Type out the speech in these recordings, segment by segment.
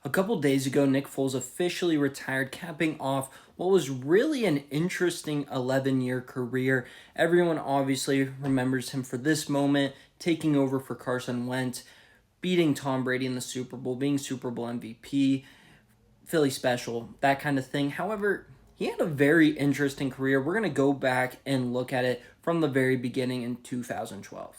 A couple days ago, Nick Foles officially retired, capping off what was really an interesting 11-year career. Everyone obviously remembers him for this moment, taking over for Carson Wentz, beating Tom Brady in the Super Bowl, being Super Bowl MVP, Philly special, that kind of thing. However, he had a very interesting career. We're going to go back and look at it from the very beginning in 2012.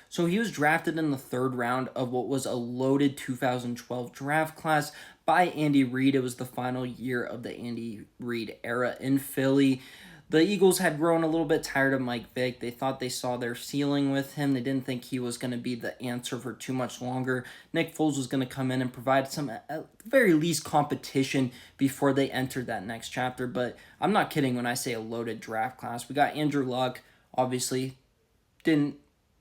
So he was drafted in the third round of what was a loaded 2012 draft class by Andy Reid. It was the final year of the Andy Reid era in Philly. The Eagles had grown a little bit tired of Mike Vick. They thought they saw their ceiling with him. They didn't think he was going to be the answer for too much longer. Nick Foles was going to come in and provide some, at the very least, competition before they entered that next chapter. But I'm not kidding when I say a loaded draft class. We got Andrew Luck, obviously, didn't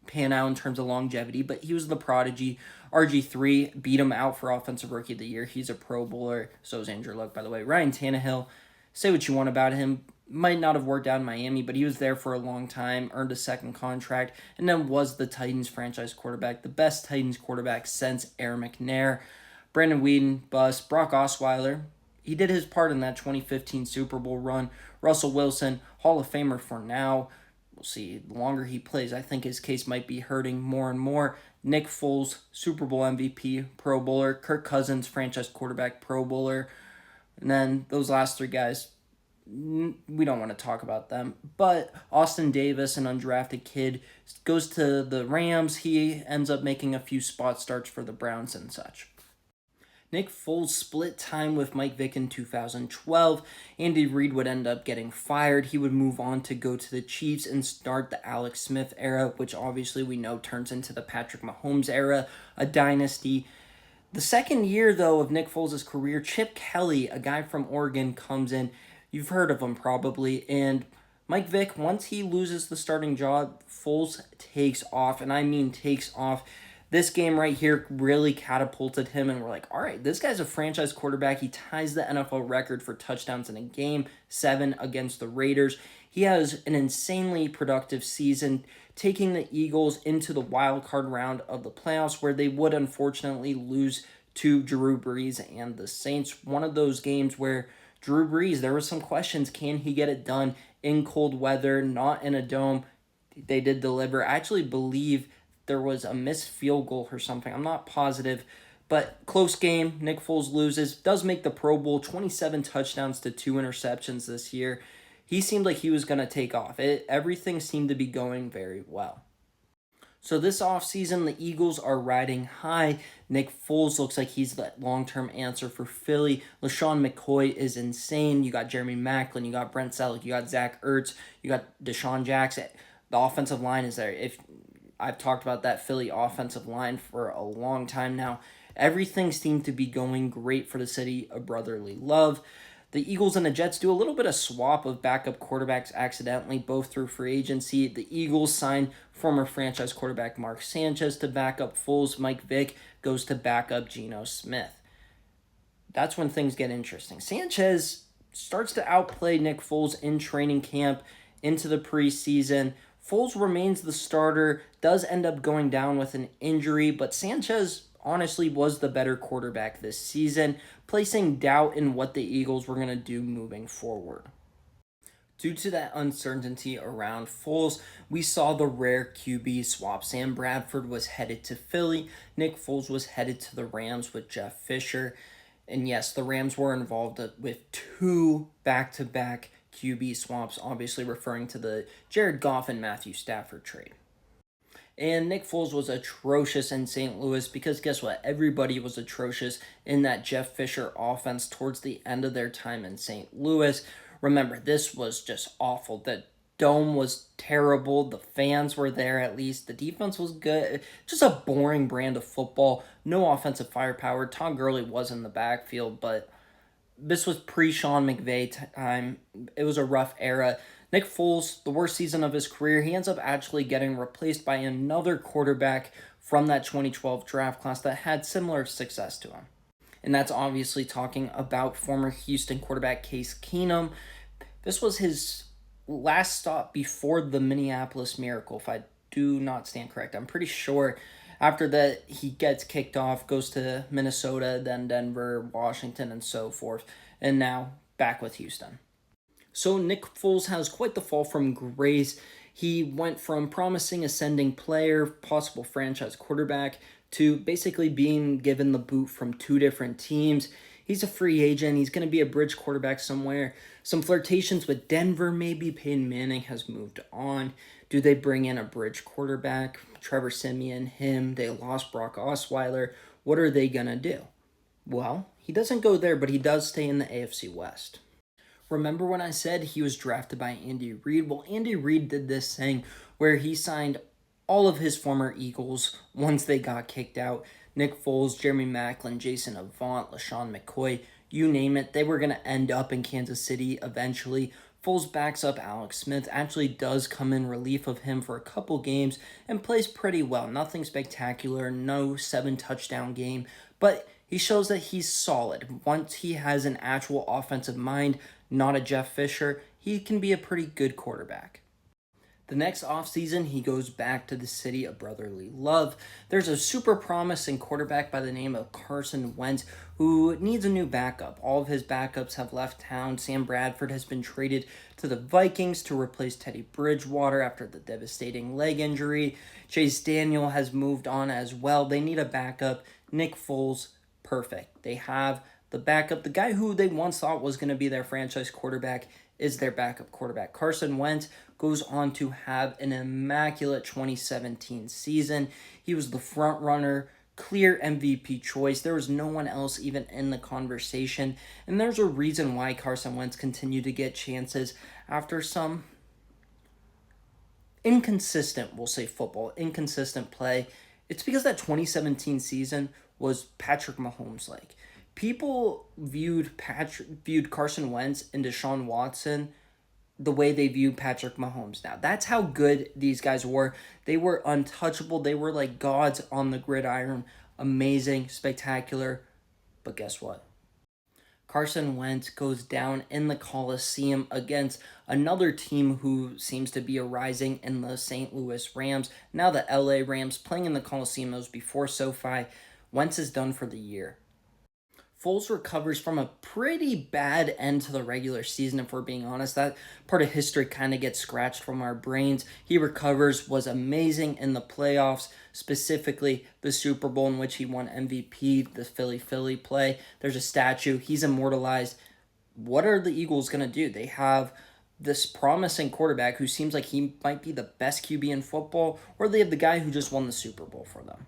pan out in terms of longevity, but he was the prodigy. RG3 beat him out for Offensive Rookie of the Year. He's a Pro Bowler. So is Andrew Luck, by the way. Ryan Tannehill, say what you want about him. Might not have worked out in Miami, but he was there for a long time, earned a second contract, and then was the Titans franchise quarterback, the best Titans quarterback since Aaron McNair. Brandon Weeden, bust. Brock Osweiler, he did his part in that 2015 Super Bowl run. Russell Wilson, Hall of Famer for now. We'll see. The longer he plays, I think his case might be hurting more and more. Nick Foles, Super Bowl MVP, Pro Bowler. Kirk Cousins, franchise quarterback, Pro Bowler. And then those last three guys, we don't want to talk about them. But Austin Davis, an undrafted kid, goes to the Rams. He ends up making a few spot starts for the Browns and such. Nick Foles split time with Mike Vick in 2012. Andy Reid would end up getting fired. He would move on to go to the Chiefs and start the Alex Smith era, which obviously we know turns into the Patrick Mahomes era, a dynasty. The second year, though, of Nick Foles' career, Chip Kelly, a guy from Oregon, comes in. You've heard of him probably. And Mike Vick, once he loses the starting job, Foles takes off, and I mean takes off. This game right here really catapulted him, and we're like, all right, this guy's a franchise quarterback. He ties the NFL record for touchdowns in a game, 7 against the Raiders. He has an insanely productive season, taking the Eagles into the wild card round of the playoffs, where they would unfortunately lose to Drew Brees and the Saints. One of those games where Drew Brees, there were some questions. Can he get it done in cold weather, not in a dome? They did deliver. I actually believe there was a missed field goal or something. I'm not positive, but close game. Nick Foles loses, does make the Pro Bowl, 27 touchdowns to 2 interceptions this year. He seemed like he was going to take off. Everything seemed to be going very well. So this offseason, the Eagles are riding high. Nick Foles looks like he's the long-term answer for Philly. LaShawn McCoy is insane. You got Jeremy Maclin, you got Brent Selleck, you got Zach Ertz, you got Deshaun Jackson. The offensive line is there. I've talked about that Philly offensive line for a long time now. Everything seemed to be going great for the city of brotherly love. The Eagles and the Jets do a little bit of swap of backup quarterbacks accidentally, both through free agency. The Eagles sign former franchise quarterback Mark Sanchez to back up Foles. Mike Vick goes to back up Geno Smith. That's when things get interesting. Sanchez starts to outplay Nick Foles in training camp into the preseason. Foles remains the starter, does end up going down with an injury, but Sanchez honestly was the better quarterback this season, placing doubt in what the Eagles were going to do moving forward. Due to that uncertainty around Foles, we saw the rare QB swap. Sam Bradford was headed to Philly. Nick Foles was headed to the Rams with Jeff Fisher. And yes, the Rams were involved with 2 back-to-back QB swaps, obviously referring to the Jared Goff and Matthew Stafford trade. And Nick Foles was atrocious in St. Louis because guess what? Everybody was atrocious in that Jeff Fisher offense towards the end of their time in St. Louis. Remember, this was just awful. The dome was terrible. The fans were there at least. The defense was good. Just a boring brand of football. No offensive firepower. Todd Gurley was in the backfield, but this was pre-Sean McVay time. It was a rough era. Nick Foles, the worst season of his career, he ends up actually getting replaced by another quarterback from that 2012 draft class that had similar success to him. And that's obviously talking about former Houston quarterback Case Keenum. This was his last stop before the Minneapolis Miracle, if I do not stand correct. I'm pretty sure After that, he gets kicked off, goes to Minnesota, then Denver, Washington, and so forth, and now back with Houston. So Nick Foles has quite the fall from grace. He went from promising ascending player, possible franchise quarterback, to basically being given the boot from two different teams. He's a free agent. He's going to be a bridge quarterback somewhere. Some flirtations with Denver, maybe. Peyton Manning has moved on. Do they bring in a bridge quarterback? Trevor Siemian, him. They lost Brock Osweiler. What are they going to do? Well, he doesn't go there, but he does stay in the AFC West. Remember when I said he was drafted by Andy Reid? Well, Andy Reid did this thing where he signed all of his former Eagles once they got kicked out. Nick Foles, Jeremy Maclin, Jason Avant, LaShawn McCoy, you name it. They were going to end up in Kansas City eventually. Foles backs up Alex Smith, actually does come in relief of him for a couple games and plays pretty well. Nothing spectacular, no 7-touchdown game, but he shows that he's solid. Once he has an actual offensive mind, not a Jeff Fisher, he can be a pretty good quarterback. The next offseason, he goes back to the city of brotherly love. There's a super promising quarterback by the name of Carson Wentz who needs a new backup. All of his backups have left town. Sam Bradford has been traded to the Vikings to replace Teddy Bridgewater after the devastating leg injury. Chase Daniel has moved on as well. They need a backup. Nick Foles, perfect. They have the backup. The guy who they once thought was going to be their franchise quarterback is their backup quarterback. Carson Wentz goes on to have an immaculate 2017 season. He was the front runner, clear MVP choice. There was no one else even in the conversation. And there's a reason why Carson Wentz continued to get chances after some inconsistent, we'll say football, inconsistent play. It's because that 2017 season was Patrick Mahomes-like. People viewed Carson Wentz and Deshaun Watson the way they view Patrick Mahomes now. That's how good these guys were. They were untouchable. They were like gods on the gridiron. Amazing, spectacular. But guess what? Carson Wentz goes down in the Coliseum against another team who seems to be arising in the St. Louis Rams. Now the LA Rams playing in the Coliseum. It was before SoFi. Wentz is done for the year. Foles recovers from a pretty bad end to the regular season, if we're being honest. That part of history kind of gets scratched from our brains. He recovers, was amazing in the playoffs, specifically the Super Bowl in which he won MVP, the Philly play. There's a statue. He's immortalized. What are the Eagles going to do? They have this promising quarterback who seems like he might be the best QB in football, or they have the guy who just won the Super Bowl for them.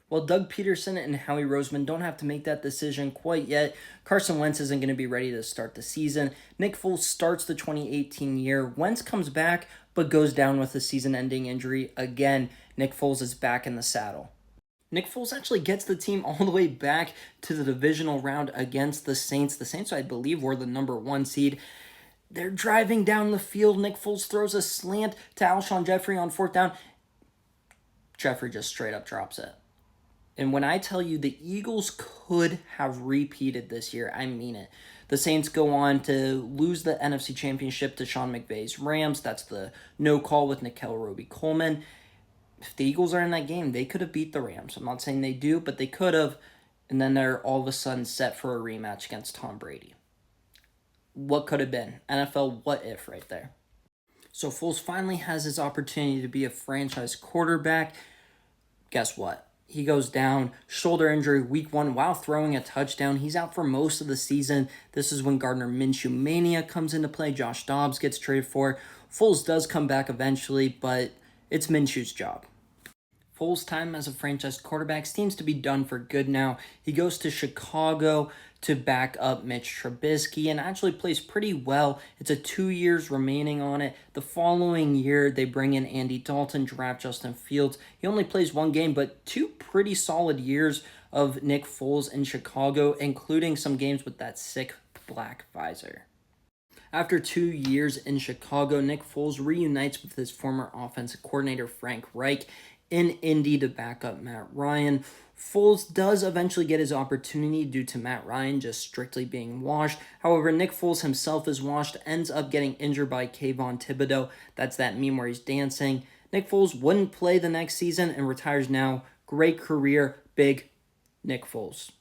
Well, Doug Peterson and Howie Roseman don't have to make that decision quite yet. Carson Wentz isn't going to be ready to start the season. Nick Foles starts the 2018 year. Wentz comes back, but goes down with a season-ending injury. Again, Nick Foles is back in the saddle. Nick Foles actually gets the team all the way back to the divisional round against the Saints. The Saints, I believe, were the number 1 seed. They're driving down the field. Nick Foles throws a slant to Alshon Jeffrey on 4th down. Jeffrey just straight up drops it. And when I tell you the Eagles could have repeated this year, I mean it. The Saints go on to lose the NFC Championship to Sean McVay's Rams. That's the no call with Nickel Roby-Coleman. If the Eagles are in that game, they could have beat the Rams. I'm not saying they do, but they could have. And then they're all of a sudden set for a rematch against Tom Brady. What could have been? NFL what if right there. So Foles finally has his opportunity to be a franchise quarterback. Guess what? He goes down, shoulder injury week 1 while throwing a touchdown. He's out for most of the season. This is when Gardner Minshew mania comes into play. Josh Dobbs gets traded for. Foles does come back eventually, but it's Minshew's job. Foles' time as a franchise quarterback seems to be done for good now. He goes to Chicago to back up Mitch Trubisky and actually plays pretty well. It's a 2 years remaining on it. The following year, they bring in Andy Dalton, draft Justin Fields. He only plays 1 game, but 2 pretty solid years of Nick Foles in Chicago, including some games with that sick black visor. After 2 years in Chicago, Nick Foles reunites with his former offensive coordinator Frank Reich in Indy to back up Matt Ryan. Foles does eventually get his opportunity due to Matt Ryan just strictly being washed. However, Nick Foles himself is washed, ends up getting injured by Kayvon Thibodeau. That's that meme where he's dancing. Nick Foles wouldn't play the next season and retires now Great career, big Nick Foles.